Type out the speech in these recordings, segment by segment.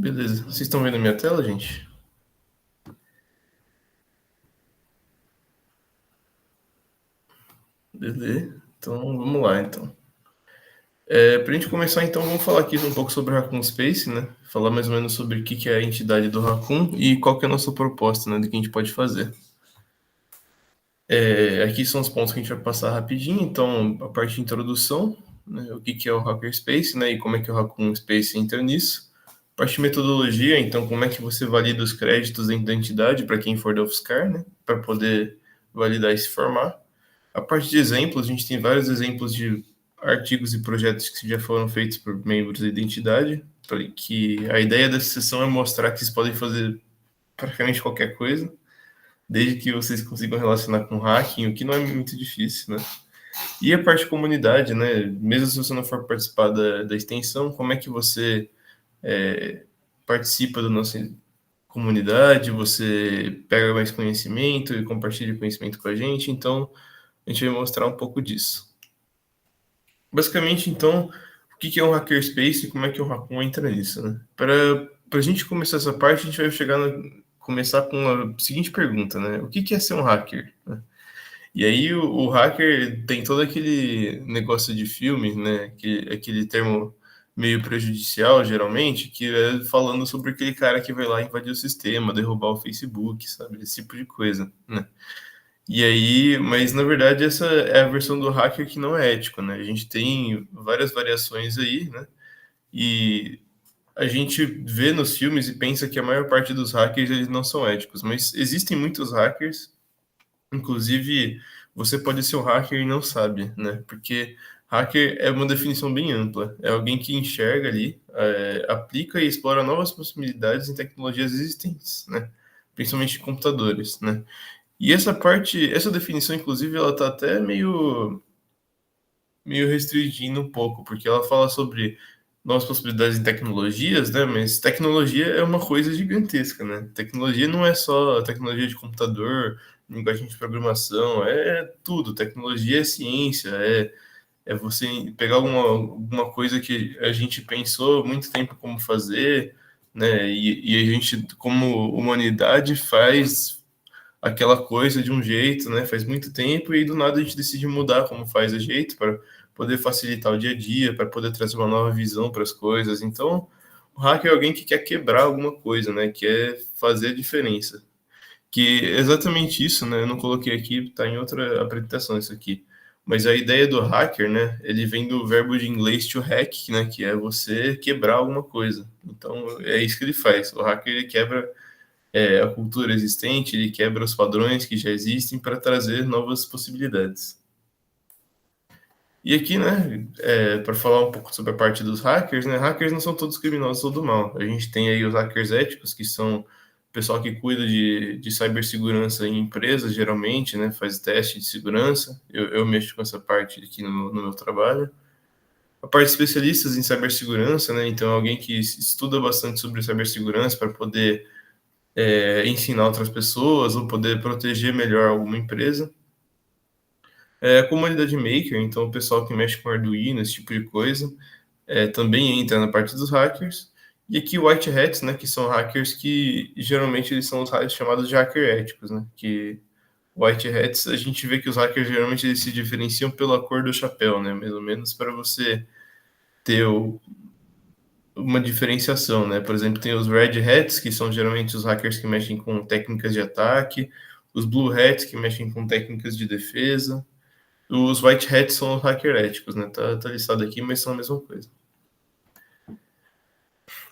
Beleza. Vocês estão vendo a minha tela, gente? Beleza. Então, vamos lá, então. Para a gente começar, então, vamos falar aqui um pouco sobre o Raccoon Space, né? Falar mais ou menos sobre o que é a entidade do Raccoon e qual que é a nossa proposta, né? Do que a gente pode fazer. Aqui são os pontos que a gente vai passar rapidinho. Então, a parte de introdução, né? O que é o Hackerspace, né? E como é que o Raccoon Space entra nisso. Parte de metodologia, então, como é que você valida os créditos dentro da entidade para quem for da UFSCar, né? Para poder validar e se formar. A parte de exemplos, a gente tem vários exemplos de artigos e projetos que já foram feitos por membros da identidade, que a ideia dessa sessão é mostrar que vocês podem fazer praticamente qualquer coisa, desde que vocês consigam relacionar com hacking, o que não é muito difícil, né? E a parte de comunidade, né? Mesmo se você não for participar da extensão, como é que você participa da nossa comunidade, você pega mais conhecimento e compartilha conhecimento com a gente, então a gente vai mostrar um pouco disso. Basicamente, então, o que é um hackerspace e como é que o Raccoon entra nisso, né? Para a gente começar essa parte, a gente vai começar com a seguinte pergunta, né? O que é ser um hacker? Né? E aí o hacker tem todo aquele negócio de filme, né? Aquele termo meio prejudicial, geralmente, que é falando sobre aquele cara que vai lá invadir o sistema, derrubar o Facebook, sabe? Esse tipo de coisa, né? E aí, mas na verdade essa é a versão do hacker que não é ético, né? A gente tem várias variações aí, né? E a gente vê nos filmes e pensa que a maior parte dos hackers eles não são éticos, mas existem muitos hackers, inclusive você pode ser um hacker e não sabe, né? Porque hacker é uma definição bem ampla, é alguém que enxerga ali, aplica e explora novas possibilidades em tecnologias existentes, né? Principalmente em computadores, né? E essa parte, essa definição, inclusive, ela tá até meio restringindo um pouco, porque ela fala sobre novas possibilidades em tecnologias, né? Mas tecnologia é uma coisa gigantesca, né? Tecnologia não é só tecnologia de computador, linguagem de programação, é tudo. Tecnologia é ciência, é você pegar alguma coisa que a gente pensou muito tempo como fazer, né? E a gente, como humanidade, faz aquela coisa de um jeito, né? Faz muito tempo e do nada a gente decide mudar como faz o jeito para poder facilitar o dia a dia, para poder trazer uma nova visão para as coisas. Então, o hacker é alguém que quer quebrar alguma coisa, né? Quer fazer a diferença. Que é exatamente isso, né? Eu não coloquei aqui, está em outra apresentação isso aqui. Mas a ideia do hacker, né? Ele vem do verbo de inglês to hack, né? Que é você quebrar alguma coisa. Então, é isso que ele faz. O hacker ele quebra a cultura existente, ele quebra os padrões que já existem para trazer novas possibilidades. E aqui, né, para falar um pouco sobre a parte dos hackers, né, hackers não são todos criminosos ou do mal. A gente tem aí os hackers éticos, que são o pessoal que cuida de cibersegurança em empresas, geralmente, né, faz teste de segurança. Eu mexo com essa parte aqui no meu trabalho. A parte de especialistas em cibersegurança, né, então alguém que estuda bastante sobre cibersegurança para poder ensinar outras pessoas ou poder proteger melhor alguma empresa. A comunidade maker, então o pessoal que mexe com Arduino, esse tipo de coisa, também entra na parte dos hackers. E aqui white hats, né, que são hackers que geralmente eles são os hackers chamados de hacker éticos, né, que white hats a gente vê que os hackers geralmente eles se diferenciam pela cor do chapéu, né, mais ou menos para você ter uma diferenciação, né? Por exemplo, tem os Red Hats, que são geralmente os hackers que mexem com técnicas de ataque, os Blue Hats, que mexem com técnicas de defesa, os White Hats são os hackers éticos, né? Tá listado aqui, mas são a mesma coisa.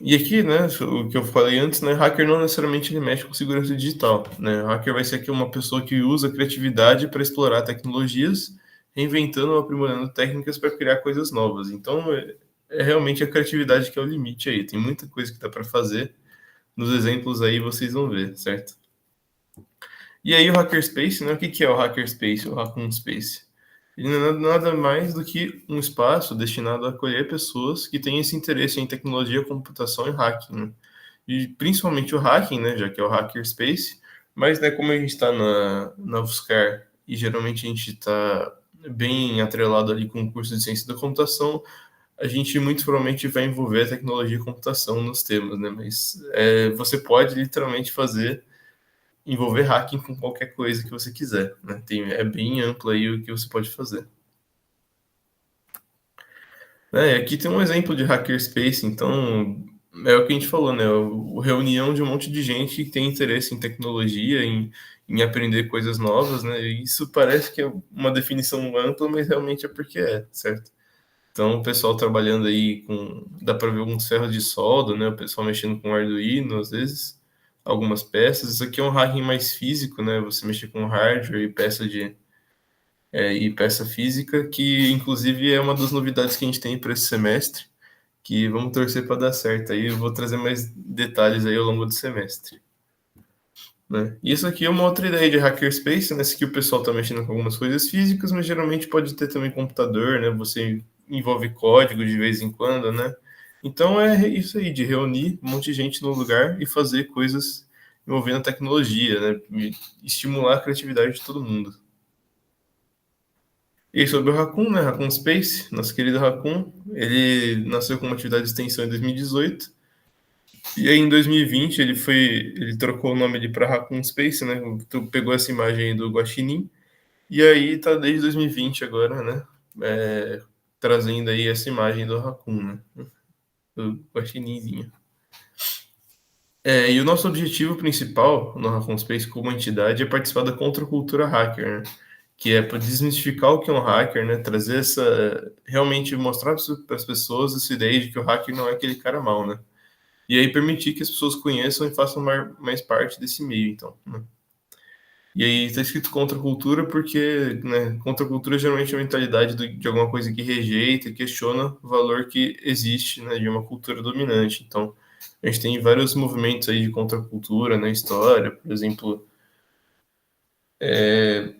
E aqui, né, o que eu falei antes, né, hacker não necessariamente ele mexe com segurança digital, né? O hacker vai ser aqui uma pessoa que usa a criatividade para explorar tecnologias, reinventando ou aprimorando técnicas para criar coisas novas. Então, é realmente a criatividade que é o limite aí. Tem muita coisa que dá para fazer. Nos exemplos aí vocês vão ver, certo? E aí o Hackerspace, né? O que é o Hackerspace, o Raccoon Space? Ele não é nada mais do que um espaço destinado a acolher pessoas que têm esse interesse em tecnologia, computação e hacking, né? E principalmente o hacking, né? Já que é o Hackerspace, mas né, como a gente está na UFSCar e geralmente a gente está bem atrelado ali com o curso de ciência da computação, a gente muito provavelmente vai envolver a tecnologia e computação nos temas, né? Mas você pode literalmente envolver hacking com qualquer coisa que você quiser, né? É bem amplo aí o que você pode fazer. Aqui tem um exemplo de hackerspace, então é o que a gente falou, né? Reunião de um monte de gente que tem interesse em tecnologia, em aprender coisas novas, né? E isso parece que é uma definição ampla, mas realmente é porque certo? Então, o pessoal trabalhando aí dá para ver alguns ferros de solda, né? O pessoal mexendo com Arduino, às vezes, algumas peças. Isso aqui é um hacking mais físico, né? Você mexer com hardware e peça física, que inclusive é uma das novidades que a gente tem para esse semestre, que vamos torcer para dar certo. Aí eu vou trazer mais detalhes aí ao longo do semestre. Né? Isso aqui é uma outra ideia de hackerspace, né? Esse aqui o pessoal está mexendo com algumas coisas físicas, mas geralmente pode ter também computador, né? Você envolve código de vez em quando, né? Então é isso aí, de reunir um monte de gente no lugar e fazer coisas envolvendo tecnologia, né? E estimular a criatividade de todo mundo. E aí sobre o Raccoon, né? Raccoon Space, nosso querido Raccoon, ele nasceu com uma atividade de extensão em 2018. E aí em 2020 ele trocou o nome para Raccoon Space, né? Tu pegou essa imagem aí do Guaxinim e aí tá desde 2020 agora, né? Trazendo aí essa imagem do Raccoon, né? Do Guaxininzinho. E o nosso objetivo principal no Raccoon Space como entidade é participar da contracultura hacker, né? Que é para desmistificar o que é um hacker, né? Trazer realmente mostrar para as pessoas essa ideia de que o hacker não é aquele cara mau, né? E aí permitir que as pessoas conheçam e façam mais parte desse meio, então. Né? E aí está escrito contra a cultura porque, né, contra a cultura geralmente é a mentalidade de alguma coisa que rejeita e questiona o valor que existe, né, de uma cultura dominante. Então, a gente tem vários movimentos aí de contracultura na história, por exemplo,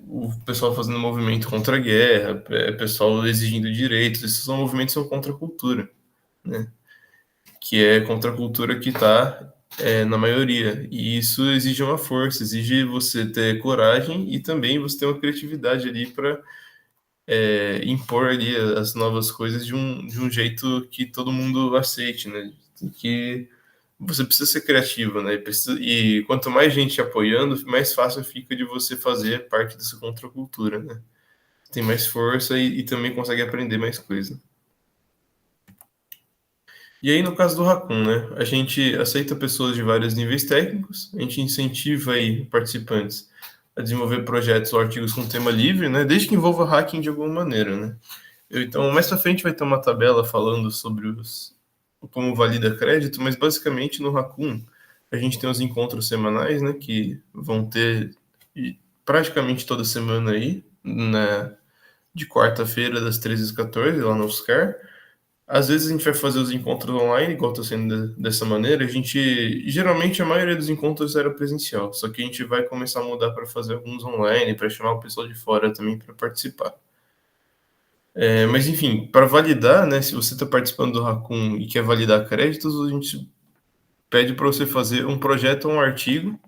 o pessoal fazendo movimento contra a guerra, pessoal exigindo direitos, esses são movimentos que são contra a cultura, né? Que é contra a cultura que está na maioria. E isso exige uma força, exige você ter coragem e também você ter uma criatividade ali para impor ali as novas coisas de um jeito que todo mundo aceite, né? Que você precisa ser criativo, né? E quanto mais gente apoiando, mais fácil fica de você fazer parte dessa contracultura, né? Tem mais força e também consegue aprender mais coisa. E aí, no caso do Raccoon, né? A gente aceita pessoas de vários níveis técnicos, a gente incentiva aí participantes a desenvolver projetos ou artigos com tema livre, né? Desde que envolva hacking de alguma maneira, né? Então, mais pra frente vai ter uma tabela falando sobre como valida crédito, mas basicamente no Raccoon a gente tem os encontros semanais, né? Que vão ter praticamente toda semana aí, né? De quarta-feira, das 13 às 14, lá no Oscar. Às vezes a gente vai fazer os encontros online, igual está sendo dessa maneira. Geralmente, a maioria dos encontros era presencial, só que a gente vai começar a mudar para fazer alguns online, para chamar o pessoal de fora também para participar. Mas enfim, para validar, né, se você está participando do Raccoon e quer validar créditos, a gente pede para você fazer um projeto ou um artigo,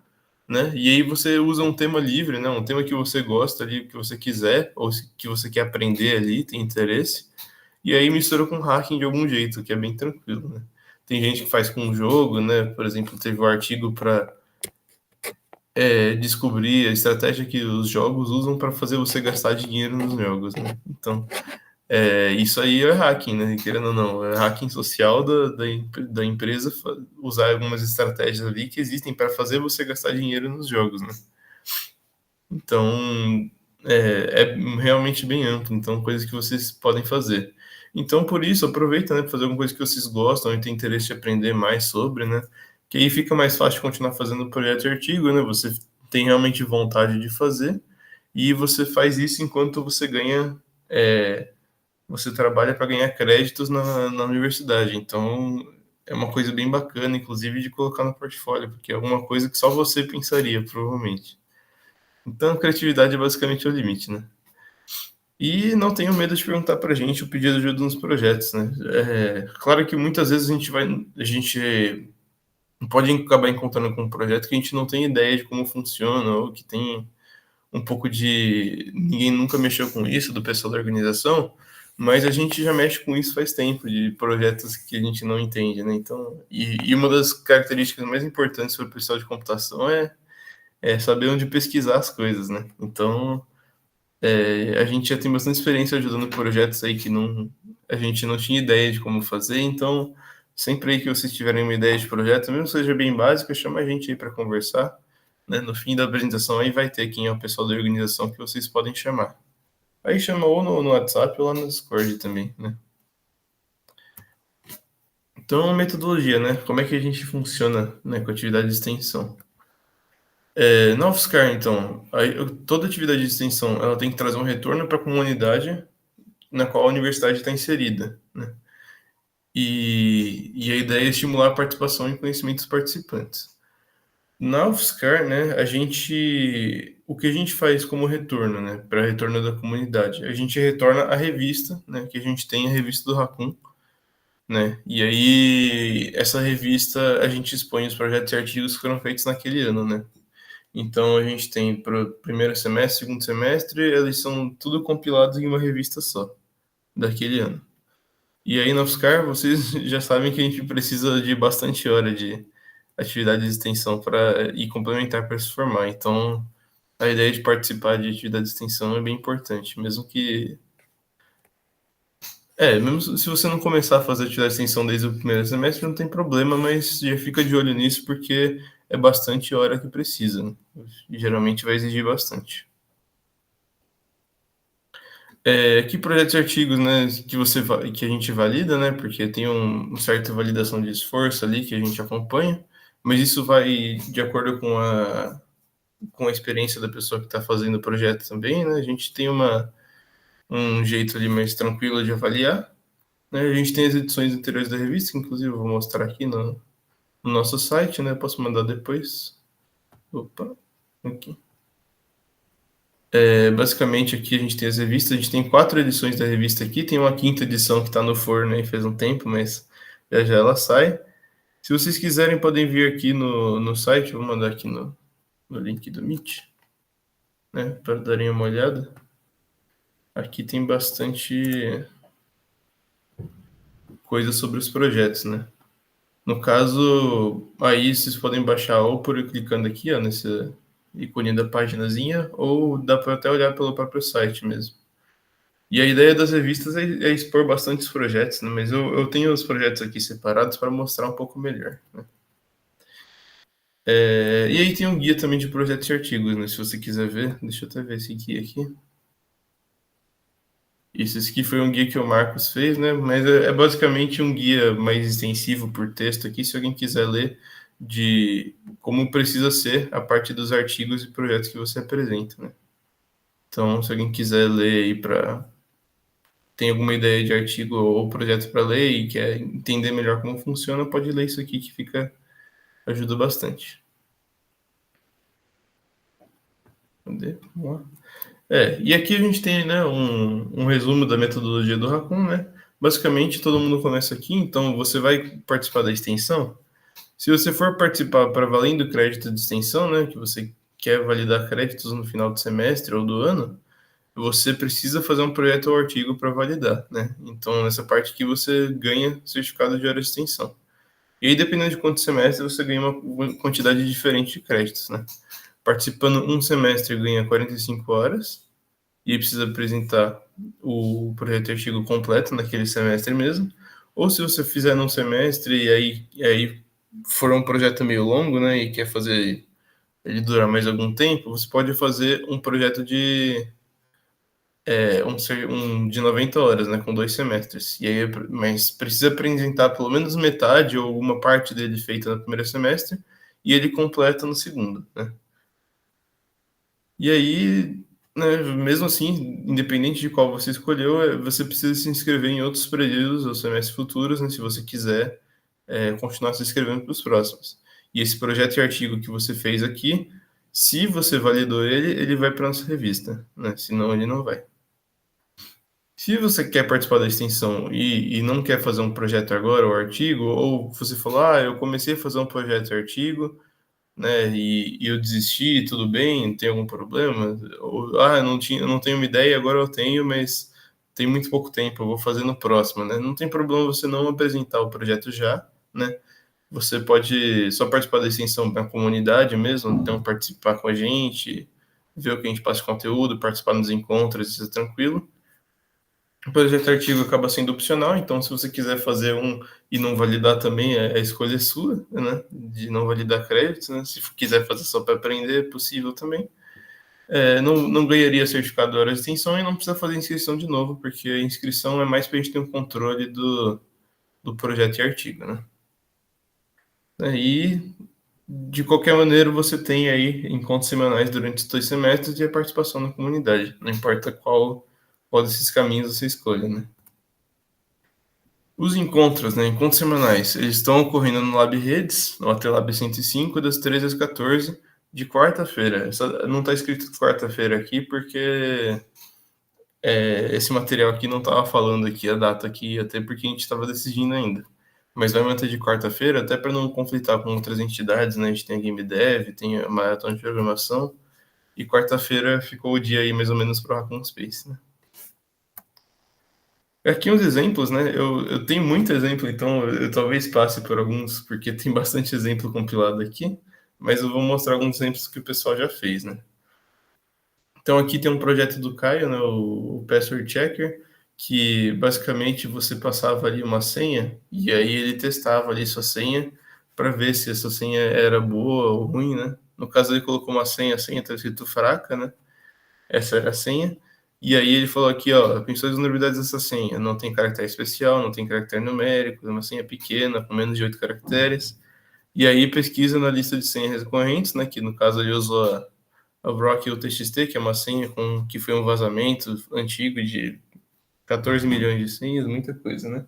né, e aí você usa um tema livre, né, um tema que você gosta ali, que você quiser, ou que você quer aprender ali, tem interesse. E aí mistura com hacking de algum jeito, que é bem tranquilo, né? Tem gente que faz com um jogo, né? Por exemplo, teve um artigo para descobrir a estratégia que os jogos usam para fazer você gastar dinheiro nos jogos, né? Então, isso aí é hacking, né? Querendo ou não, é hacking social da empresa usar algumas estratégias ali que existem para fazer você gastar dinheiro nos jogos, né? Então, é realmente bem amplo. Então, coisas que vocês podem fazer. Então, por isso, aproveita, né, para fazer alguma coisa que vocês gostam e tem interesse de aprender mais sobre, né? Que aí fica mais fácil continuar fazendo o projeto e artigo, né? Você tem realmente vontade de fazer e você faz isso enquanto você ganha, você trabalha para ganhar créditos na universidade. Então, é uma coisa bem bacana, inclusive, de colocar no portfólio, porque é alguma coisa que só você pensaria, provavelmente. Então, a criatividade é basicamente o limite, né? E não tenho medo de perguntar para a gente o pedido de ajuda nos projetos, né? Claro que muitas vezes a gente pode acabar encontrando com um projeto que a gente não tem ideia de como funciona ou que tem um pouco de ninguém nunca mexeu com isso do pessoal da organização, Mas a gente já mexe com isso faz tempo, de projetos que a gente não entende, né? Então, e uma das características mais importantes para o pessoal de computação é saber onde pesquisar as coisas, né? Então, a gente já tem bastante experiência ajudando projetos aí que a gente não tinha ideia de como fazer, então, sempre aí que vocês tiverem uma ideia de projeto, mesmo que seja bem básica, chama a gente aí para conversar, né? No fim da apresentação aí vai ter quem é o pessoal da organização que vocês podem chamar. Aí chama ou no WhatsApp ou lá no Discord também, né? Então, metodologia, né? Como é que a gente funciona, né, com atividade de extensão? Na UFSCar, então, toda atividade de extensão ela tem que trazer um retorno para a comunidade na qual a universidade está inserida, né? E a ideia é estimular a participação e conhecimento dos participantes. Na UFSCar, né, o que a gente faz como retorno, né, para retorno da comunidade? A gente retorna a revista, né, que a gente tem, a revista do Raccoon, né? E aí, essa revista, a gente expõe os projetos e artigos que foram feitos naquele ano, né? Então, a gente tem para o primeiro semestre, segundo semestre, eles são tudo compilados em uma revista só, daquele ano. E aí, na UFSCar, vocês já sabem que a gente precisa de bastante hora de atividade de extensão para ir complementar para se formar. Então, a ideia de participar de atividade de extensão é bem importante, mesmo se você não começar a fazer atividade de extensão desde o primeiro semestre, não tem problema, mas já fica de olho nisso porque é bastante hora que precisa, né? E geralmente vai exigir bastante. Que projetos e artigos, né, que a gente valida, né, porque tem uma certa validação de esforço ali que a gente acompanha, mas isso vai de acordo com a experiência da pessoa que está fazendo o projeto também, né? A gente tem um jeito ali mais tranquilo de avaliar, né? A gente tem as edições anteriores da revista, que inclusive eu vou mostrar aqui no nosso site, né? Posso mandar depois. Opa, aqui. Basicamente aqui a gente tem as revistas, a gente tem 4 edições da revista aqui, tem uma quinta edição que está no forno aí faz um tempo, mas já já ela sai. Se vocês quiserem, podem vir aqui no site, vou mandar aqui no link do Meet, né? Para darem uma olhada. Aqui tem bastante coisa sobre os projetos, né? No caso, aí vocês podem baixar ou por clicando aqui, ó, nesse ícone da paginazinha, ou dá para até olhar pelo próprio site mesmo. E a ideia das revistas é expor bastante os projetos, né? Mas eu tenho os projetos aqui separados para mostrar um pouco melhor, né? E aí tem um guia também de projetos e artigos, né? Se você quiser ver, deixa eu até ver esse guia aqui. Esse aqui foi um guia que o Marcos fez, né? Mas é basicamente um guia mais extensivo por texto aqui, se alguém quiser ler de como precisa ser a parte dos artigos e projetos que você apresenta, né? Então, se alguém quiser ler aí tem alguma ideia de artigo ou projeto para ler e quer entender melhor como funciona, pode ler isso aqui que ajuda bastante. Cadê? Vamos lá. E aqui a gente tem, né, um resumo da metodologia do Raccoon, né? Basicamente, todo mundo começa aqui, então você vai participar da extensão. Se você for participar para valendo crédito de extensão, né, que você quer validar créditos no final do semestre ou do ano, você precisa fazer um projeto ou artigo para validar, né? Então, nessa parte aqui você ganha certificado de hora de extensão. E aí, dependendo de quanto semestre, você ganha uma quantidade diferente de créditos, né? Participando um semestre ganha 45 horas, e precisa apresentar o projeto e artigo completo naquele semestre mesmo. Ou se você fizer num semestre e aí for um projeto meio longo, né, e quer fazer ele durar mais algum tempo, você pode fazer um projeto de 90 horas, né, com 2 semestres. E aí, mas precisa apresentar pelo menos metade ou uma parte dele feita no primeiro semestre e ele completa no segundo, né? E aí, né, mesmo assim, independente de qual você escolheu, você precisa se inscrever em outros períodos ou semestres futuros, né, se você quiser continuar se inscrevendo para os próximos. E esse projeto e artigo que você fez aqui, se você validou ele vai para a nossa revista, né? Senão ele não vai. Se você quer participar da extensão e não quer fazer um projeto agora ou artigo, ou você falou, eu comecei a fazer um projeto e artigo, né? E eu desisti, tudo bem, não tem algum problema? Ou, eu não tenho uma ideia, agora eu tenho, mas tem muito pouco tempo, eu vou fazer no próximo, né? Não tem problema você não apresentar o projeto já, né? Você pode só participar da extensão da comunidade mesmo, então participar com a gente, ver o que a gente passa de conteúdo, participar nos encontros, isso é tranquilo. O projeto artigo acaba sendo opcional, então se você quiser fazer um e não validar também, a escolha é sua, né? De não validar créditos, né? Se quiser fazer só para aprender, é possível também. Não ganharia certificado de hora de extensão e não precisa fazer inscrição de novo, porque a inscrição é mais para a gente ter um controle do projeto e artigo, né? E, de qualquer maneira, você tem aí encontros semanais durante os 2 semestres e a participação na comunidade, não importa qual desses caminhos você escolha, né? Os encontros, né, encontros semanais, eles estão ocorrendo no Lab Redes, no AT-Lab 105, das 13 às 14, de quarta-feira. Não está escrito quarta-feira aqui, porque esse material aqui não estava falando aqui a data aqui, até porque a gente estava decidindo ainda. Mas vai manter de quarta-feira, até para não conflitar com outras entidades, né? A gente tem a Game Dev, tem a Maratona de Programação, e quarta-feira ficou o dia aí mais ou menos para o Hackathon Space, né? Aqui uns exemplos, né? Eu tenho muito exemplo, então eu talvez passe por alguns, porque tem bastante exemplo compilado aqui, mas eu vou mostrar alguns exemplos que o pessoal já fez, né? Então aqui tem um projeto do Caio, né, o Password Checker, que basicamente você passava ali uma senha e aí ele testava ali sua senha para ver se essa senha era boa ou ruim, né? No caso ele colocou uma senha, a senha está escrito fraca, né? Essa era a senha. E aí ele falou aqui, ó, principais vulnerabilidades dessa senha. Não tem caractere especial, não tem caractere numérico, é uma senha pequena, com menos de 8 caracteres. E aí pesquisa na lista de senhas recorrentes, né? Que no caso ele usou a Rock UTXT, que é uma senha que foi um vazamento antigo de 14 milhões de senhas, muita coisa, né?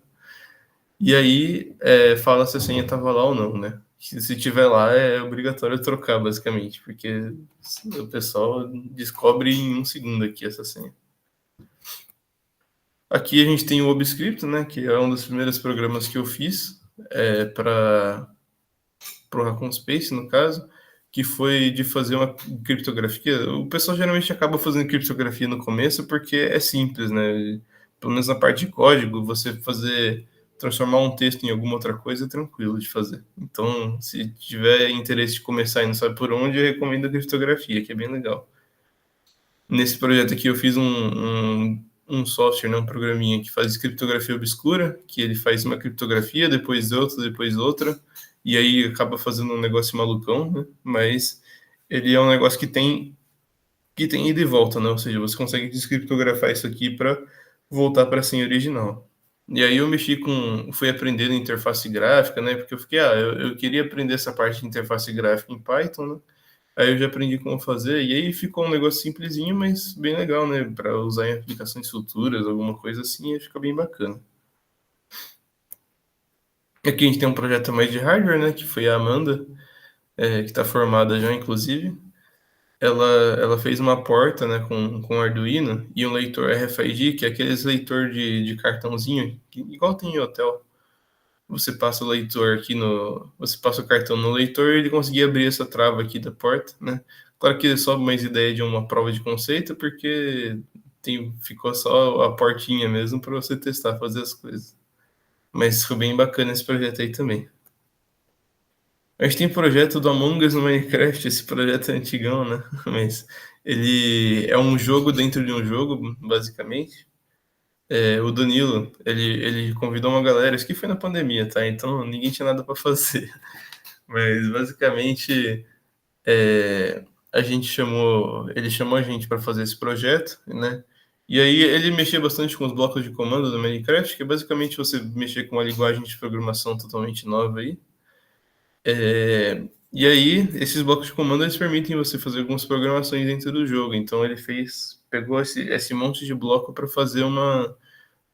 E aí fala se a senha estava lá ou não, né? Se tiver lá, é obrigatório trocar, basicamente, porque o pessoal descobre em um segundo aqui essa senha. Aqui a gente tem o ObScript, né, que é um dos primeiros programas que eu fiz para o Raccoon Space, no caso, que foi de fazer uma criptografia. O pessoal geralmente acaba fazendo criptografia no começo porque é simples, né? Pelo menos na parte de código, você transformar um texto em alguma outra coisa é tranquilo de fazer. Então, se tiver interesse de começar e não sabe por onde, eu recomendo a criptografia, que é bem legal. Nesse projeto aqui eu fiz um software, né, um programinha que faz criptografia obscura, que ele faz uma criptografia, depois outra, e aí acaba fazendo um negócio malucão, né? Mas ele é um negócio que tem ida e volta, né? Ou seja, você consegue descriptografar isso aqui para voltar para a senha original. E aí eu fui aprendendo interface gráfica, né? Porque eu fiquei, eu queria aprender essa parte de interface gráfica em Python, né? Aí eu já aprendi como fazer, e aí ficou um negócio simplesinho, mas bem legal, né? Para usar em aplicações futuras, alguma coisa assim, aí fica bem bacana. Aqui a gente tem um projeto mais de hardware, né? Que foi a Amanda, que está formada já, inclusive. Ela, ela fez uma porta, né, com Arduino e um leitor RFID, que é aqueles leitor de cartãozinho, igual tem em hotel. Você passa o leitor aqui Você passa o cartão no leitor e ele conseguia abrir essa trava aqui da porta, né? Claro que é só mais ideia de uma prova de conceito, porque ficou só a portinha mesmo para você testar, fazer as coisas. Mas ficou bem bacana esse projeto aí também. A gente tem projeto do Among Us no Minecraft, esse projeto é antigão, né? Mas ele é um jogo dentro de um jogo, basicamente. O Danilo, ele convidou uma galera, isso que foi na pandemia, tá? Então ninguém tinha nada para fazer. Mas basicamente ele chamou a gente para fazer esse projeto, né? E aí ele mexia bastante com os blocos de comando do Minecraft, que é basicamente você mexer com uma linguagem de programação totalmente nova aí. E aí, esses blocos de comando eles permitem você fazer algumas programações dentro do jogo. Então ele pegou esse monte de bloco para fazer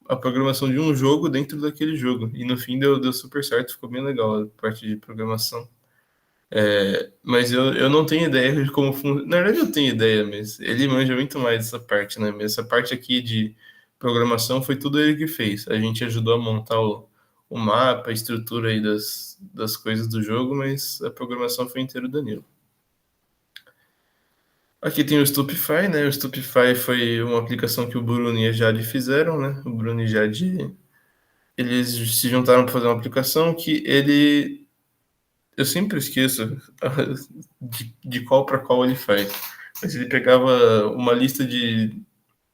a programação de um jogo dentro daquele jogo. E no fim deu super certo, ficou bem legal a parte de programação. Mas eu não tenho ideia de como funciona. Na verdade, eu tenho ideia, mas ele manja muito mais dessa parte, né? Mas essa parte aqui de programação foi tudo ele que fez. A gente ajudou a montar o mapa, a estrutura aí das coisas do jogo, mas a programação foi inteira do Danilo. Aqui tem o Stupefy, né? O Stupefy foi uma aplicação que o Bruno e a Jade fizeram, né? O Bruno e a Jade, eles se juntaram para fazer uma aplicação que ele, eu sempre esqueço de qual para qual ele faz. Mas ele pegava uma lista de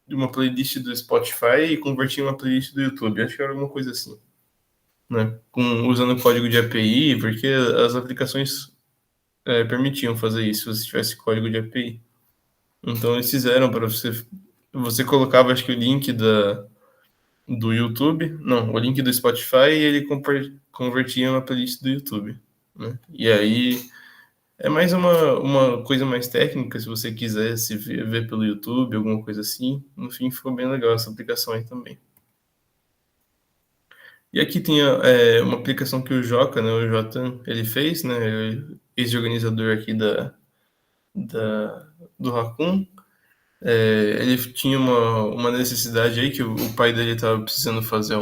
uma playlist do Spotify e convertia em uma playlist do YouTube. Acho que era alguma coisa assim, né? Usando código de API, porque as aplicações permitiam fazer isso se você tivesse código de API. Então eles fizeram para você colocava acho que o link do YouTube, não, o link do Spotify e ele convertia uma playlist do YouTube, né? E aí é mais uma coisa mais técnica, se você quiser se ver pelo YouTube, alguma coisa assim. No fim, ficou bem legal essa aplicação aí também. E aqui tem uma aplicação que o Joca, né, o Jotan, ele fez, né, ex-organizador aqui da, do Raccoon. Ele tinha uma necessidade aí que o pai dele estava precisando fazer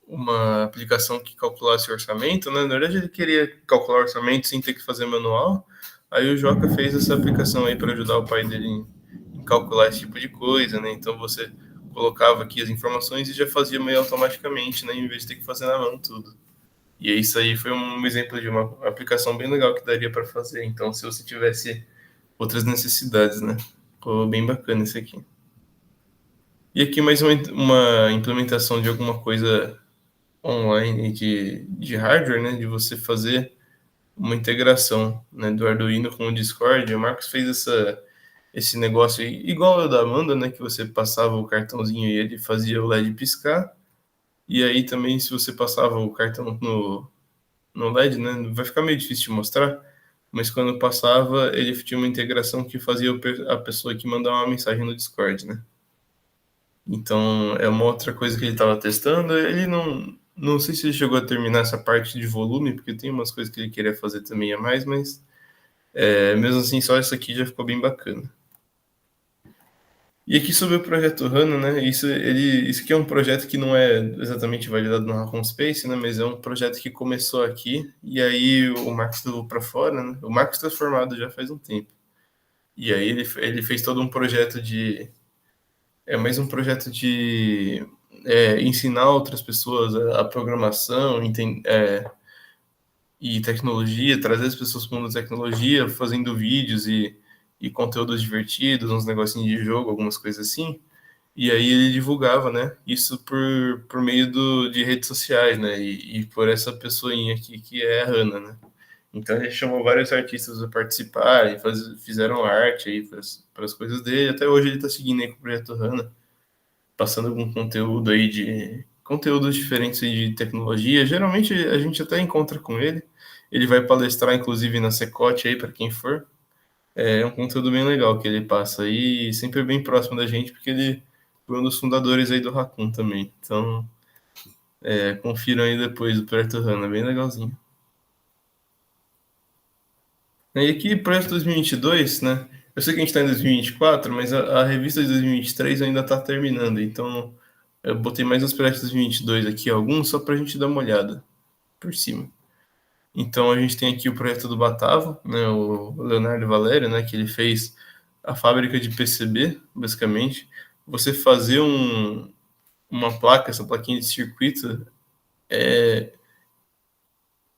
uma aplicação que calculasse o orçamento, né? Na verdade, ele queria calcular o orçamento sem ter que fazer manual. Aí o Joca fez essa aplicação aí para ajudar o pai dele em calcular esse tipo de coisa, né? Então você colocava aqui as informações e já fazia meio automaticamente, né? Em vez de ter que fazer na mão tudo. E isso aí foi um exemplo de uma aplicação bem legal que daria para fazer. Então, se você tivesse outras necessidades, né? Ficou bem bacana esse aqui. E aqui mais uma implementação de alguma coisa online de hardware, né? De você fazer uma integração, né, do Arduino com o Discord. O Marcos fez esse negócio aí, igual o da Amanda, né? Que você passava o cartãozinho e ele fazia o LED piscar. E aí também, se você passava o cartão no LED, né? Vai ficar meio difícil de mostrar. Mas quando passava, ele tinha uma integração que fazia a pessoa que mandar uma mensagem no Discord, né? Então, é uma outra coisa que ele estava testando. Ele não sei se ele chegou a terminar essa parte de volume, porque tem umas coisas que ele queria fazer também a mais, mas mesmo assim, só isso aqui já ficou bem bacana. E aqui sobre o projeto HANA, né? Isso aqui é um projeto que não é exatamente validado no Raccoon Space, né? Mas é um projeto que começou aqui e aí o Marcos levou para fora, né? O Marcos está formado já faz um tempo. E aí ele fez todo um projeto mais um projeto de ensinar outras pessoas a programação e tecnologia, trazer as pessoas para o mundo da tecnologia, fazendo vídeos e conteúdos divertidos, uns negocinhos de jogo, algumas coisas assim. E aí ele divulgava, né, isso por meio de redes sociais, né, e por essa pessoinha aqui que é a Hannah, né. Então ele chamou vários artistas a participarem, fizeram arte aí para as coisas dele. Até hoje ele está seguindo aí com o projeto Hannah, passando algum conteúdo aí de conteúdos diferentes aí de tecnologia. Geralmente a gente até encontra com ele. Ele vai palestrar, inclusive, na Secote aí, para quem for. É um conteúdo bem legal que ele passa aí, sempre bem próximo da gente, porque ele foi um dos fundadores aí do Raccoon também. Então, confiram aí depois do Projeto Hana, bem legalzinho. E aqui, Projeto 2022, né? Eu sei que a gente está em 2024, mas a revista de 2023 ainda está terminando, então eu botei mais uns projetos de 2022 aqui, alguns, só para a gente dar uma olhada por cima. Então a gente tem aqui o projeto do Batavo, né, o Leonardo Valério, né, que ele fez a fábrica de PCB, basicamente. Você fazer uma placa, essa plaquinha de circuito,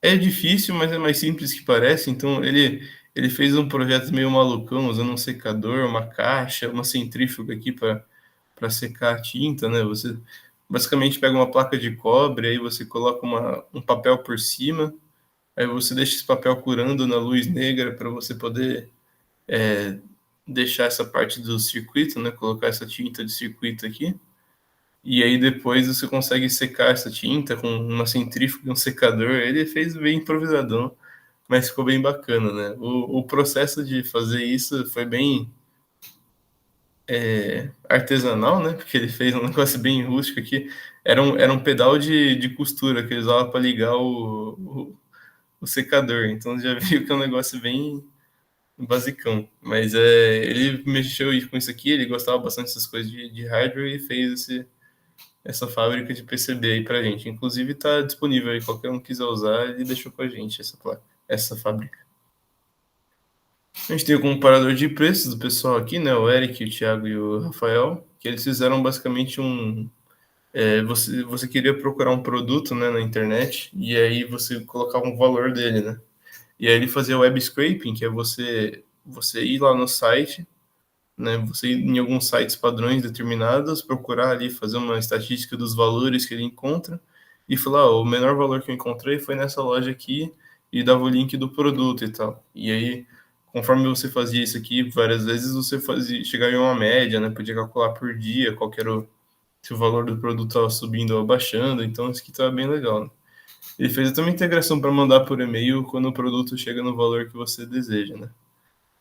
é difícil, mas é mais simples que parece. Então ele fez um projeto meio malucão, usando um secador, uma caixa, uma centrífuga aqui para secar a tinta, né? Você basicamente pega uma placa de cobre, aí você coloca um papel por cima, aí você deixa esse papel curando na luz negra para você poder deixar essa parte do circuito, né? Colocar essa tinta de circuito aqui. E aí depois você consegue secar essa tinta com uma centrífuga e um secador. Ele fez bem improvisadão, mas ficou bem bacana, né? O processo de fazer isso foi bem artesanal, né? Porque ele fez um negócio bem rústico aqui. Era um pedal de costura que ele usava para ligar o secador. Então já viu que é um negócio bem basicão. Mas ele mexeu com isso aqui, ele gostava bastante dessas coisas de hardware e fez essa fábrica de PCB aí pra gente. Inclusive está disponível aí, qualquer um quiser usar, ele deixou com a gente essa placa, essa fábrica. A gente tem o comparador de preços do pessoal aqui, né? O Eric, o Thiago e o Rafael, que eles fizeram basicamente você queria procurar um produto, né, na internet, e aí você colocava um valor dele, né? E aí ele fazia web scraping, que é você ir lá no site, né? Você ir em alguns sites padrões determinados, procurar ali, fazer uma estatística dos valores que ele encontra e falar, ó, o menor valor que eu encontrei foi nessa loja aqui e dava o link do produto e tal. E aí, conforme você fazia isso aqui, várias vezes você fazia, chegava em uma média, né? Podia calcular por dia qual que era se o valor do produto estava subindo ou abaixando, então isso aqui estava bem legal, né? Ele fez também integração para mandar por e-mail quando o produto chega no valor que você deseja, né?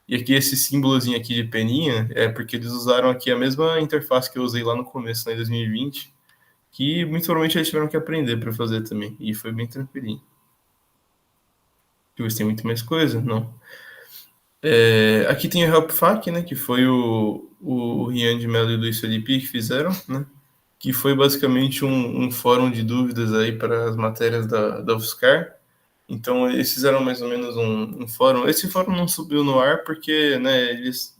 E aqui esse símbolozinho aqui de peninha é porque eles usaram aqui a mesma interface que eu usei lá no começo, né, em 2020, que muito provavelmente eles tiveram que aprender para fazer também. E foi bem tranquilinho. Deixa eu ver se tem muito mais coisa. Não. Aqui tem o HelpFac, né, que foi o Rian de Mello e o Luiz Felipe que fizeram, né, que foi basicamente um fórum de dúvidas aí para as matérias da UFSCar. Então eles fizeram mais ou menos um fórum. Esse fórum não subiu no ar porque, né, eles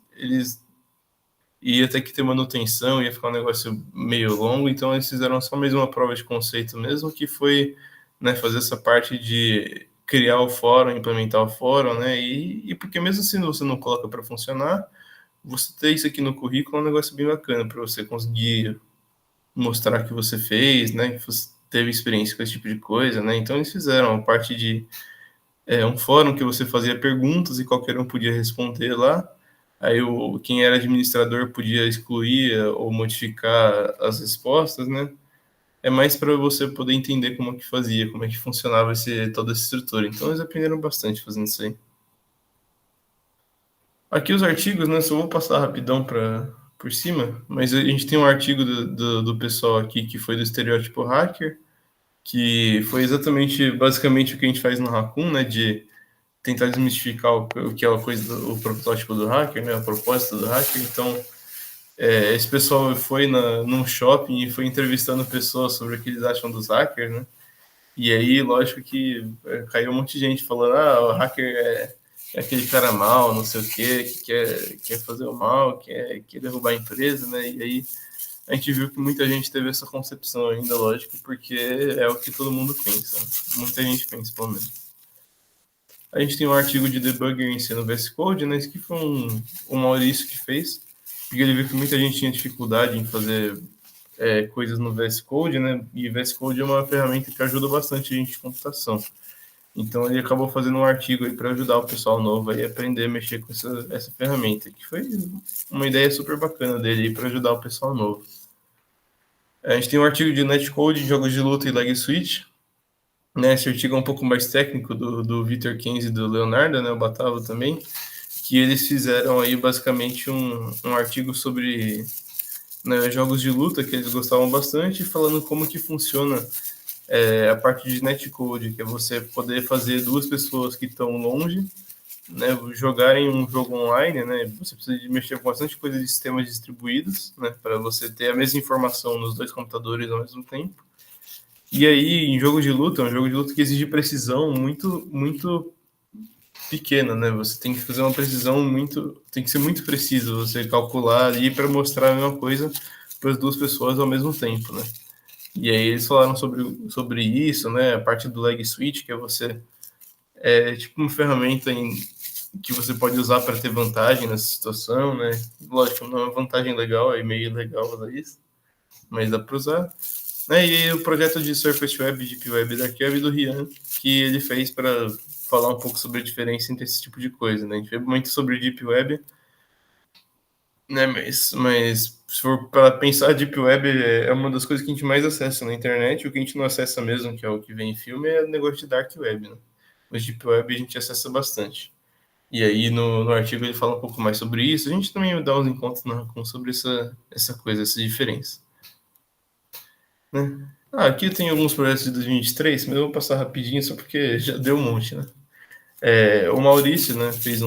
ia ter que ter manutenção, ia ficar um negócio meio longo, então eles fizeram só mais uma prova de conceito mesmo, que foi, né, fazer essa parte de criar o fórum, implementar o fórum, né, e porque mesmo assim você não coloca para funcionar, você ter isso aqui no currículo é um negócio bem bacana para você conseguir mostrar que você fez, né, que você teve experiência com esse tipo de coisa, né, então eles fizeram a parte de um fórum que você fazia perguntas e qualquer um podia responder lá. Aí quem era administrador podia excluir ou modificar as respostas, né? É mais para você poder entender como que fazia, como é que funcionava toda essa estrutura. Então eles aprenderam bastante fazendo isso aí. Aqui os artigos, né? Só vou passar rapidão por cima, mas a gente tem um artigo do pessoal aqui que foi do estereótipo hacker, que foi exatamente, basicamente o que a gente faz no Raccoon, né? De tentar desmistificar o que é a coisa, o protótipo do hacker, né? A propósito do hacker. Então, esse pessoal foi num shopping e foi entrevistando pessoas sobre o que eles acham dos hackers, né? E aí, lógico que caiu um monte de gente falando, o hacker é aquele cara mal, não sei o quê, que quer fazer o mal, quer derrubar a empresa, né? E aí a gente viu que muita gente teve essa concepção ainda, lógico, porque é o que todo mundo pensa. Né? Muita gente pensa, pelo menos. A gente tem um artigo de debugger em C no VS Code, né? Esse aqui foi um Maurício que fez, porque ele viu que muita gente tinha dificuldade em fazer coisas no VS Code, né? E VS Code é uma ferramenta que ajuda bastante a gente em computação. Então ele acabou fazendo um artigo aí para ajudar o pessoal novo aí a aprender a mexer com essa ferramenta, que foi uma ideia super bacana dele aí para ajudar o pessoal novo. A gente tem um artigo de netcode, jogos de luta e lag switch, né? Esse artigo é um pouco mais técnico do Vitor Kenz e do Leonardo, né? O Batavo também, que eles fizeram aí basicamente um artigo sobre, né, jogos de luta que eles gostavam bastante, falando como que funciona a parte de netcode, que é você poder fazer duas pessoas que estão longe, né, jogarem um jogo online, né? Você precisa de mexer com bastante coisa de sistemas distribuídos, né, para você ter a mesma informação nos dois computadores ao mesmo tempo. E aí, em jogo de luta, é um jogo de luta que exige precisão muito, muito pequena, né? Você tem que fazer uma precisão muito. Tem que ser muito preciso você calcular ali para mostrar a mesma coisa para as duas pessoas ao mesmo tempo, né? E aí eles falaram sobre isso, né? A parte do lag switch, que é você. É tipo uma ferramenta que você pode usar para ter vantagem nessa situação, né? Lógico, não é uma vantagem legal, é meio ilegal usar isso, mas dá para usar. Né? E o projeto de Surface Web, Deep Web da Arquive do Rian, que ele fez para falar um pouco sobre a diferença entre esse tipo de coisa. Né? A gente vê muito sobre Deep Web, né? Mas se for para pensar, Deep Web é uma das coisas que a gente mais acessa na internet. O que a gente não acessa mesmo, que é o que vem em filme, é o negócio de Dark Web. Né? Mas Deep Web a gente acessa bastante. E aí no artigo ele fala um pouco mais sobre isso. A gente também dá uns encontros sobre essa coisa, essa diferença. Né? Aqui tem alguns projetos de 2023, mas eu vou passar rapidinho só porque já deu um monte, né? O Maurício, né, fez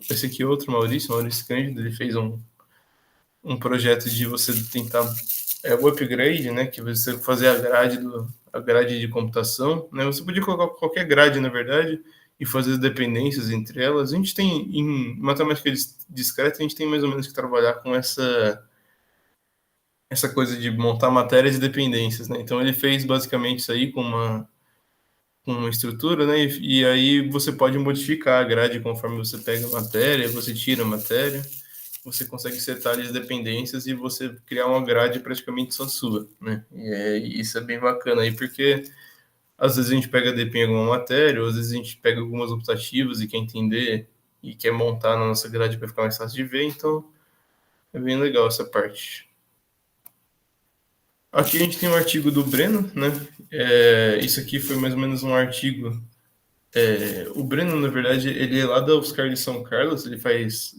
esse aqui é outro Maurício Cândido, ele fez um projeto de você tentar o upgrade, né, que você fazer a grade de computação, né? Você podia colocar qualquer grade, na verdade, e fazer as dependências entre elas. A gente tem, em matemática discreta, a gente tem mais ou menos que trabalhar com essa coisa de montar matérias e dependências, né? Então ele fez basicamente isso aí com uma estrutura, né? E aí você pode modificar a grade conforme você pega a matéria, você tira a matéria, você consegue setar ali as dependências e você criar uma grade praticamente só sua, né? Isso é bem bacana aí, porque às vezes a gente pega DP em alguma matéria, ou às vezes a gente pega algumas optativas e quer entender e quer montar na nossa grade para ficar mais fácil de ver, então é bem legal essa parte. Aqui a gente tem um artigo do Breno, né? Isso aqui foi mais ou menos um artigo. O Breno, na verdade, ele é lá da UFSCar de São Carlos, ele faz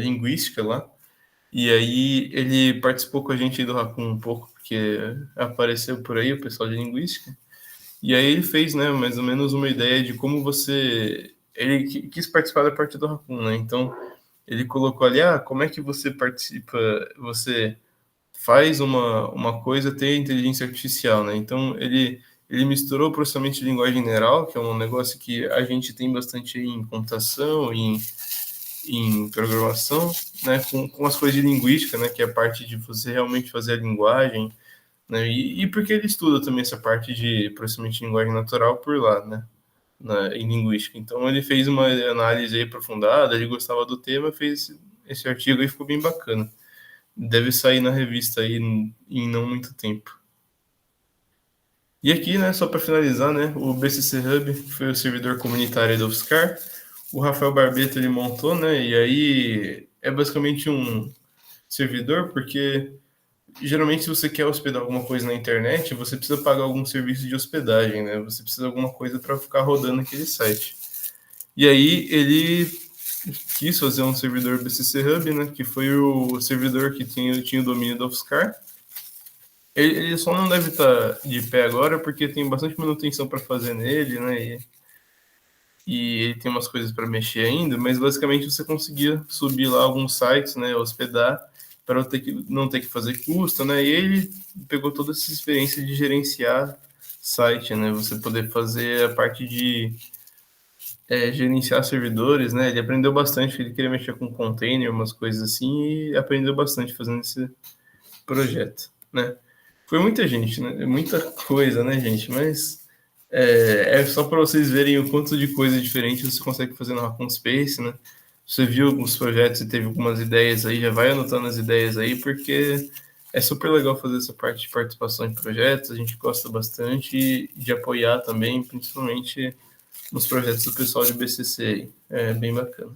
linguística lá. E aí ele participou com a gente aí do Raccoon um pouco, porque apareceu por aí o pessoal de linguística. E aí ele fez, né, mais ou menos uma ideia de como você... Ele quis participar da parte do Raccoon, né? Então ele colocou ali, como é que você participa, você faz uma coisa ter inteligência artificial, né? Então ele misturou o processamento de linguagem neural, que é um negócio que a gente tem bastante em computação, em programação, né, com as coisas de linguística, né, que é a parte de você realmente fazer a linguagem, né, e porque ele estuda também essa parte de processamento de linguagem natural por lá, né, em linguística. Então ele fez uma análise aí aprofundada, ele gostava do tema, fez esse artigo e ficou bem bacana. Deve sair na revista aí em não muito tempo. E aqui, né, só para finalizar, né, o BCC Hub foi o servidor comunitário do UFSCar. O Rafael Barbeto ele montou, né, e aí é basicamente um servidor, porque geralmente se você quer hospedar alguma coisa na internet, você precisa pagar algum serviço de hospedagem, né, você precisa de alguma coisa para ficar rodando aquele site. E aí ele quis fazer um servidor BCC Hub, né, que foi o servidor que tinha o domínio do UFSCar. Ele só não deve estar de pé agora porque tem bastante manutenção para fazer nele, né? E ele tem umas coisas para mexer ainda, mas basicamente você conseguia subir lá alguns sites, né? Hospedar para não ter que fazer custo, né? E ele pegou toda essa experiência de gerenciar site, né? Você poder fazer a parte de gerenciar servidores, né? Ele aprendeu bastante, ele queria mexer com container, umas coisas assim, e aprendeu bastante fazendo esse projeto, né? Foi muita gente, né? Muita coisa, né, gente? Mas só para vocês verem o quanto de coisa diferente você consegue fazer no Raccoon Space, né? Você viu alguns projetos e teve algumas ideias aí, já vai anotando as ideias aí, porque é super legal fazer essa parte de participação em projetos, a gente gosta bastante de apoiar também, principalmente nos projetos do pessoal de BCC aí. É bem bacana.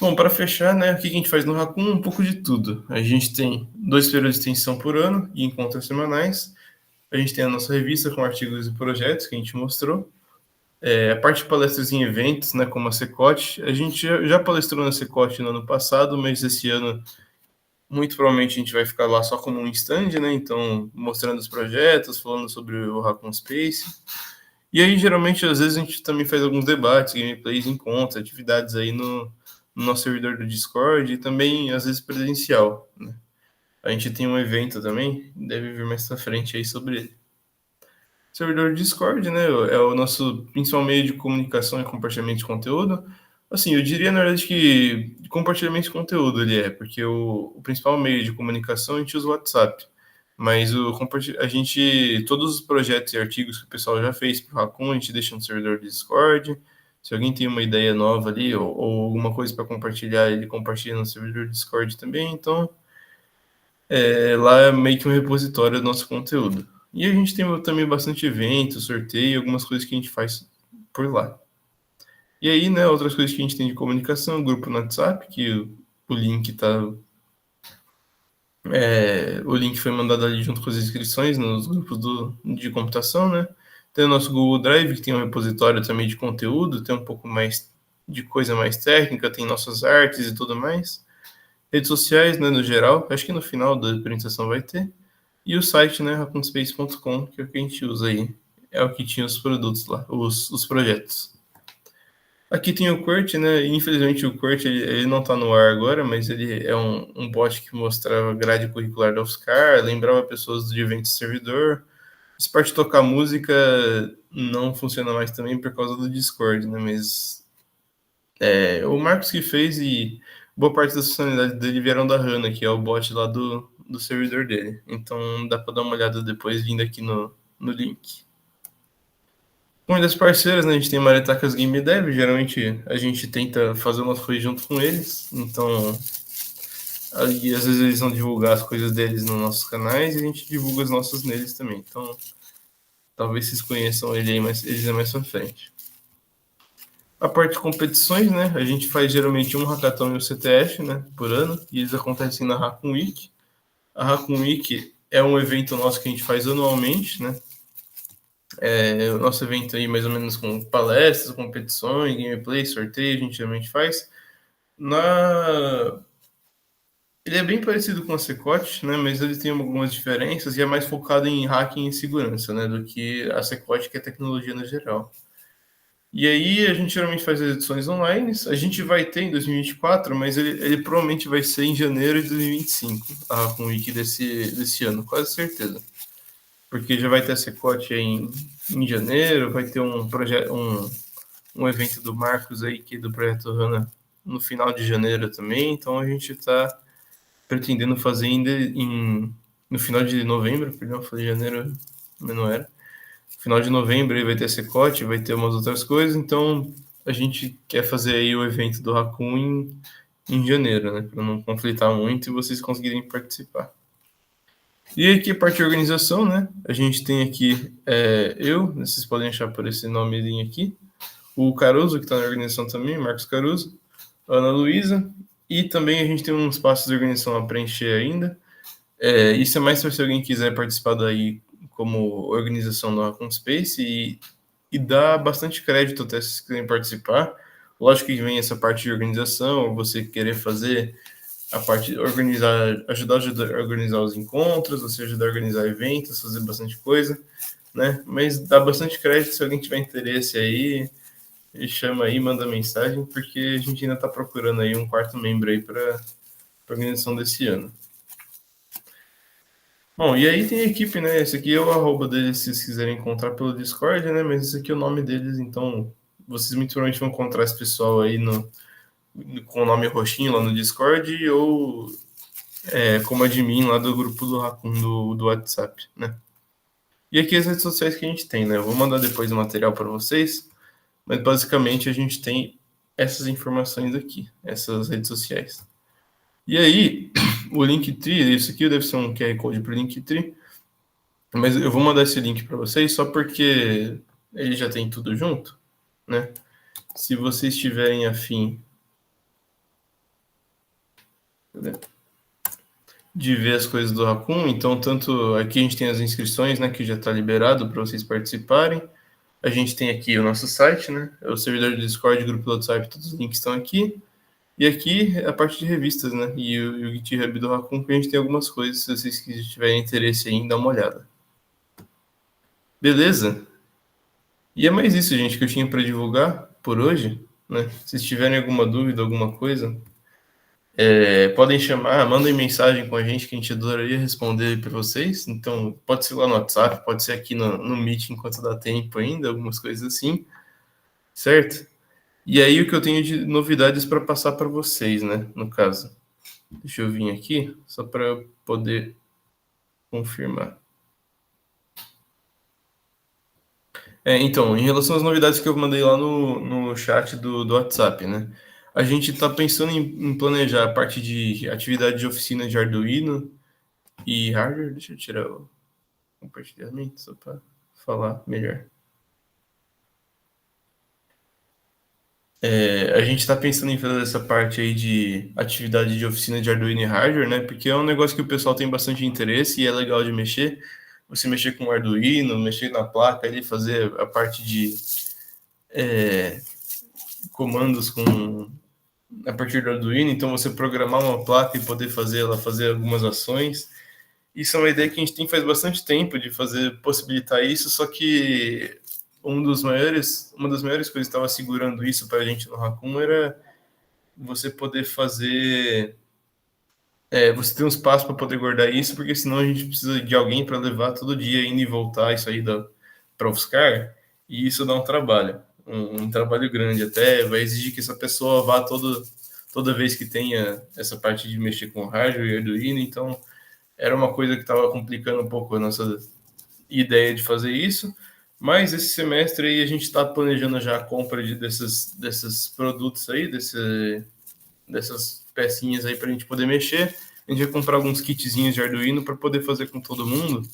Bom, para fechar, né, o que a gente faz no Raccoon? Um pouco de tudo. A gente tem 2 períodos de extensão por ano e encontros semanais. A gente tem a nossa revista com artigos e projetos que a gente mostrou. A parte de palestras em eventos, né, como a Secote. A gente já palestrou na Secote no ano passado, mas esse ano muito provavelmente a gente vai ficar lá só como um stand, né? Então, mostrando os projetos, falando sobre o Raccoon Space. E aí, geralmente, às vezes a gente também faz alguns debates, gameplays, encontros, atividades aí no nosso servidor do Discord e também, às vezes, presencial, né? A gente tem um evento também, deve vir mais pra frente aí sobre ele. O servidor do Discord, né, é o nosso principal meio de comunicação e compartilhamento de conteúdo. Assim, eu diria, na verdade, que compartilhamento de conteúdo ele porque o principal meio de comunicação a gente usa o WhatsApp. Mas a gente, todos os projetos e artigos que o pessoal já fez para o Raccoon, a gente deixa no servidor do Discord. Se alguém tem uma ideia nova ali ou alguma coisa para compartilhar, ele compartilha no servidor do Discord também. Então, lá é meio que um repositório do nosso conteúdo. E a gente tem também bastante evento, sorteio, algumas coisas que a gente faz por lá. E aí, né, outras coisas que a gente tem de comunicação, grupo no WhatsApp, que o link tá. O link foi mandado ali junto com as inscrições nos grupos de computação, né? Tem o nosso Google Drive, que tem um repositório também de conteúdo, tem um pouco mais de coisa mais técnica, tem nossas artes e tudo mais. Redes sociais, né, no geral, acho que no final da apresentação vai ter. E o site, né, racunspace.com, que é o que a gente usa aí. É o que tinha os produtos lá, os projetos. Aqui tem o Kurt, né? Infelizmente o Kurt ele não está no ar agora, mas ele é um bot que mostrava a grade curricular da UFSCar, lembrava pessoas de eventos servidor, Essa parte de tocar música não funciona mais também por causa do Discord, né? Mas o Marcos que fez e boa parte das funcionalidades dele vieram da HANA, que é o bot lá do servidor dele. Então dá para dar uma olhada depois vindo aqui no link. Uma das parceiras, né, a gente tem Maretacas Game Dev, geralmente a gente tenta fazer umas coisas junto com eles, então aí às vezes eles vão divulgar as coisas deles nos nossos canais e a gente divulga as nossas neles também, então talvez vocês conheçam ele aí, mas eles é mais pra frente. A parte de competições, né, a gente faz geralmente um hackathon e um CTF, né, por ano, e eles acontecem na Hackon Week. A Hackon Week é um evento nosso que a gente faz anualmente, né, o nosso evento aí mais ou menos com palestras, competições, gameplay, sorteio, a gente geralmente faz. Ele é bem parecido com a Secote, né, mas ele tem algumas diferenças e é mais focado em hacking e segurança, né, do que a Secote, que é tecnologia no geral. E aí a gente geralmente faz as edições online, a gente vai ter em 2024, mas ele provavelmente vai ser em janeiro de 2025, a Hackon Week desse ano, quase certeza. Porque já vai ter a Secote em janeiro, vai ter um evento do Marcos aí, que é do Projeto HANA, no final de janeiro também, então a gente está pretendendo fazer ainda no final de novembro, perdão, falei janeiro, mas não era. No final de novembro aí vai ter a Secote, vai ter umas outras coisas, então a gente quer fazer aí o evento do Raccoon em janeiro, né, para não conflitar muito e vocês conseguirem participar. E aqui a parte de organização, né? A gente tem aqui vocês podem achar por esse nomezinho aqui, o Caruso, que está na organização também, Marcos Caruso, a Ana Luísa, e também a gente tem uns passos de organização a preencher ainda. Isso é mais para se alguém quiser participar daí como organização do Raccoon Space e dá bastante crédito até se vocês quiserem participar. Lógico que vem essa parte de organização, você querer fazer a parte de ajudar a organizar os encontros, você ajudar a organizar eventos, fazer bastante coisa, né? Mas dá bastante crédito se alguém tiver interesse aí, chama aí, manda mensagem, porque a gente ainda está procurando aí um quarto membro aí para a organização desse ano. Bom, e aí tem a equipe, né? Esse aqui é o arroba deles, se vocês quiserem encontrar pelo Discord, né? Mas esse aqui é o nome deles, então vocês muito provavelmente vão encontrar esse pessoal aí com o nome roxinho lá no Discord ou como admin lá do grupo do Raccoon do WhatsApp, né? E aqui as redes sociais que a gente tem, né? Eu vou mandar depois o material para vocês, mas basicamente a gente tem essas informações aqui, essas redes sociais. E aí, o Linktree, isso aqui deve ser um QR Code para o Linktree, mas eu vou mandar esse link para vocês só porque ele já tem tudo junto, né? Se vocês tiverem afim de ver as coisas do Raccoon, então tanto aqui a gente tem as inscrições, né, que já está liberado para vocês participarem. A gente tem aqui o nosso site, né? O servidor do Discord, grupo do WhatsApp, todos os links estão aqui. E aqui a parte de revistas, né? E o GitHub do Raccoon, que a gente tem algumas coisas, se vocês tiverem interesse aí, dá uma olhada. Beleza? E é mais isso, gente, que eu tinha para divulgar por hoje, né? Se tiverem alguma dúvida, alguma coisa, podem chamar, mandem mensagem com a gente que a gente adoraria responder para vocês. Então, pode ser lá no WhatsApp, pode ser aqui no Meet enquanto dá tempo ainda, algumas coisas assim, certo? E aí o que eu tenho de novidades para passar para vocês, né? No caso, deixa eu vir aqui só para poder confirmar. Então, em relação às novidades que eu mandei lá no chat do WhatsApp, né? A gente está pensando em planejar a parte de atividade de oficina de Arduino e hardware. Deixa eu tirar o compartilhamento só para falar melhor. A gente está pensando em fazer essa parte aí de atividade de oficina de Arduino e hardware, né? Porque é um negócio que o pessoal tem bastante interesse e é legal de mexer. Você mexer com o Arduino, mexer na placa ali, fazer a parte de comandos a partir do Arduino. Então, você programar uma placa e poder fazer ela fazer algumas ações. Isso é uma ideia que a gente tem faz bastante tempo de possibilitar isso, só que uma das maiores coisas que estava segurando isso para a gente no Raccoon era você poder fazer você tem um espaço para poder guardar isso, porque senão a gente precisa de alguém para levar todo dia, indo e voltar isso aí para UFSCar, e isso dá um trabalho, um trabalho grande. Até vai exigir que essa pessoa vá toda vez que tenha essa parte de mexer com hardware e Arduino, então era uma coisa que estava complicando um pouco a nossa ideia de fazer isso. Mas esse semestre aí a gente está planejando já a compra desses produtos aí, dessas pecinhas aí para a gente poder mexer. A gente vai comprar alguns kitzinhos de Arduino para poder fazer com todo mundo.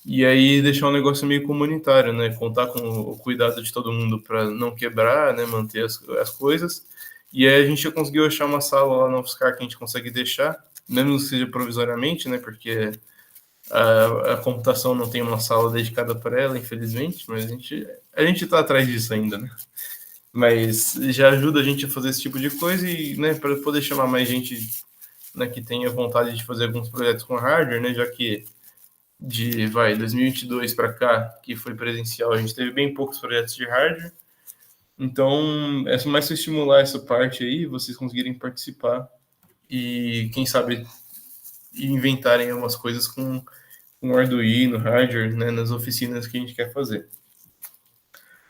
E aí deixar um negócio meio comunitário, né? Contar com o cuidado de todo mundo para não quebrar, né? Manter as coisas. E aí a gente já conseguiu achar uma sala lá no UFSCar que a gente consegue deixar, mesmo que seja provisoriamente, né? Porque a computação não tem uma sala dedicada para ela, infelizmente, mas a gente tá atrás disso ainda, né? Mas já ajuda a gente a fazer esse tipo de coisa e, né, para poder chamar mais gente, né, que tenha vontade de fazer alguns projetos com hardware, né, já que 2022 para cá, que foi presencial, a gente teve bem poucos projetos de hardware. Então, é mais para estimular essa parte aí, vocês conseguirem participar e, quem sabe, inventarem umas coisas com Arduino, hardware, né, nas oficinas que a gente quer fazer.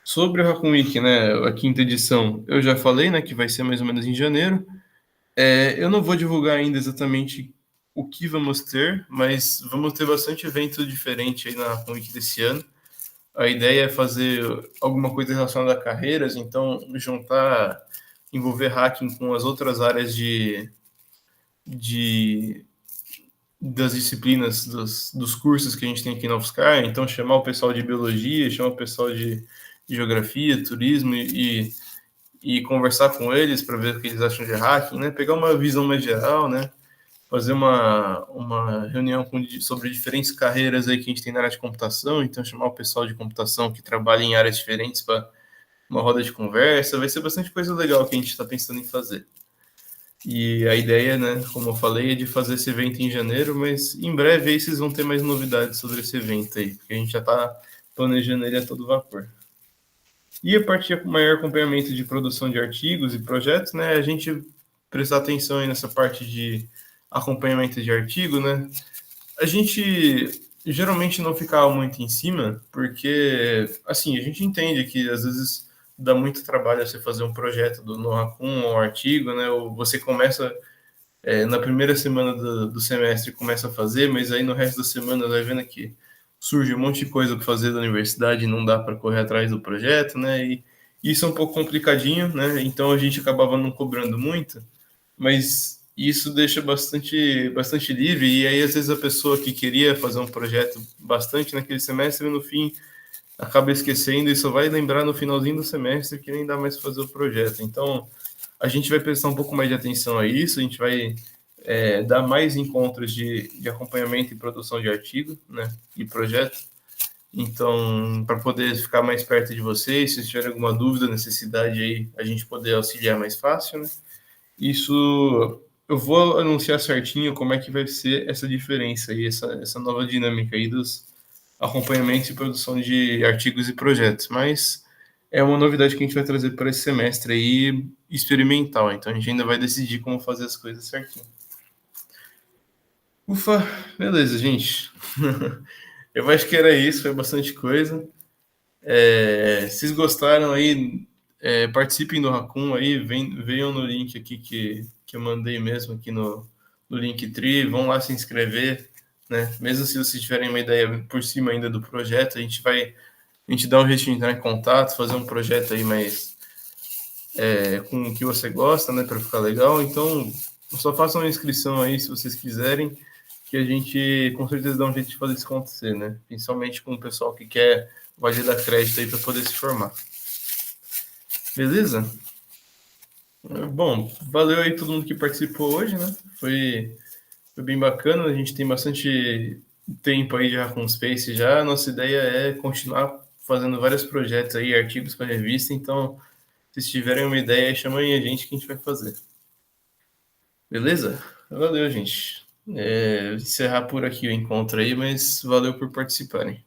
Sobre o Raccoon Week, né, a quinta edição, eu já falei, né, que vai ser mais ou menos em janeiro. Eu não vou divulgar ainda exatamente o que vamos ter, mas vamos ter bastante evento diferente aí na Raccoon Week desse ano. A ideia é fazer alguma coisa relacionada a carreiras, então juntar, envolver hacking com as outras áreas de das disciplinas, dos cursos que a gente tem aqui na UFSCar, então chamar o pessoal de biologia, chamar o pessoal de geografia, turismo e conversar com eles para ver o que eles acham de hacking, né? Pegar uma visão mais geral, né? Fazer uma reunião sobre diferentes carreiras aí que a gente tem na área de computação, então chamar o pessoal de computação que trabalha em áreas diferentes para uma roda de conversa, vai ser bastante coisa legal que a gente está pensando em fazer. E a ideia, né, como eu falei, é de fazer esse evento em janeiro, mas em breve aí vocês vão ter mais novidades sobre esse evento aí, porque a gente já está planejando ele a todo vapor. E a partir do maior acompanhamento de produção de artigos e projetos, né, a gente prestar atenção aí nessa parte de acompanhamento de artigo, né, a gente geralmente não ficava muito em cima, porque, assim, a gente entende que às vezes dá muito trabalho você fazer um projeto no Raccoon, um artigo, né, ou você começa na primeira semana do semestre começa a fazer, mas aí no resto da semana vai vendo que surge um monte de coisa para fazer da universidade e não dá para correr atrás do projeto, né? E isso é um pouco complicadinho, né? Então a gente acabava não cobrando muito, mas isso deixa bastante livre. E aí às vezes a pessoa que queria fazer um projeto bastante naquele semestre, no fim acaba esquecendo e só vai lembrar no finalzinho do semestre que nem dá mais para fazer o projeto. Então a gente vai prestar um pouco mais de atenção a isso, a gente vai dar mais encontros de acompanhamento e produção de artigo, né, e projeto. Então, para poder ficar mais perto de vocês, se tiver alguma dúvida, necessidade aí, a gente poder auxiliar mais fácil, né? Isso eu vou anunciar certinho como é que vai ser essa diferença aí, essa nova dinâmica aí dos acompanhamentos e produção de artigos e projetos, mas é uma novidade que a gente vai trazer para esse semestre aí experimental, então a gente ainda vai decidir como fazer as coisas certinho. Ufa, beleza, gente. Eu acho que era isso, foi bastante coisa. Se vocês gostaram aí, participem do Raccoon aí, venham no link aqui que eu mandei mesmo aqui no Linktree, vão lá se inscrever, né? Mesmo se vocês tiverem uma ideia por cima ainda do projeto, a gente dá um jeito de entrar em contato, fazer um projeto aí mais com o que você gosta, né, para ficar legal. Então, só façam uma inscrição aí se vocês quiserem, que a gente com certeza dá um jeito de fazer isso acontecer, né? Principalmente com o pessoal que quer validar crédito aí para poder se formar. Beleza? Bom, valeu aí todo mundo que participou hoje, né? Foi bem bacana, a gente tem bastante tempo aí já com o Space já. A nossa ideia é continuar fazendo vários projetos aí, artigos para revista, então se tiverem uma ideia, chamem a gente que a gente vai fazer. Beleza? Valeu, gente. Encerrar por aqui o encontro aí, mas valeu por participarem.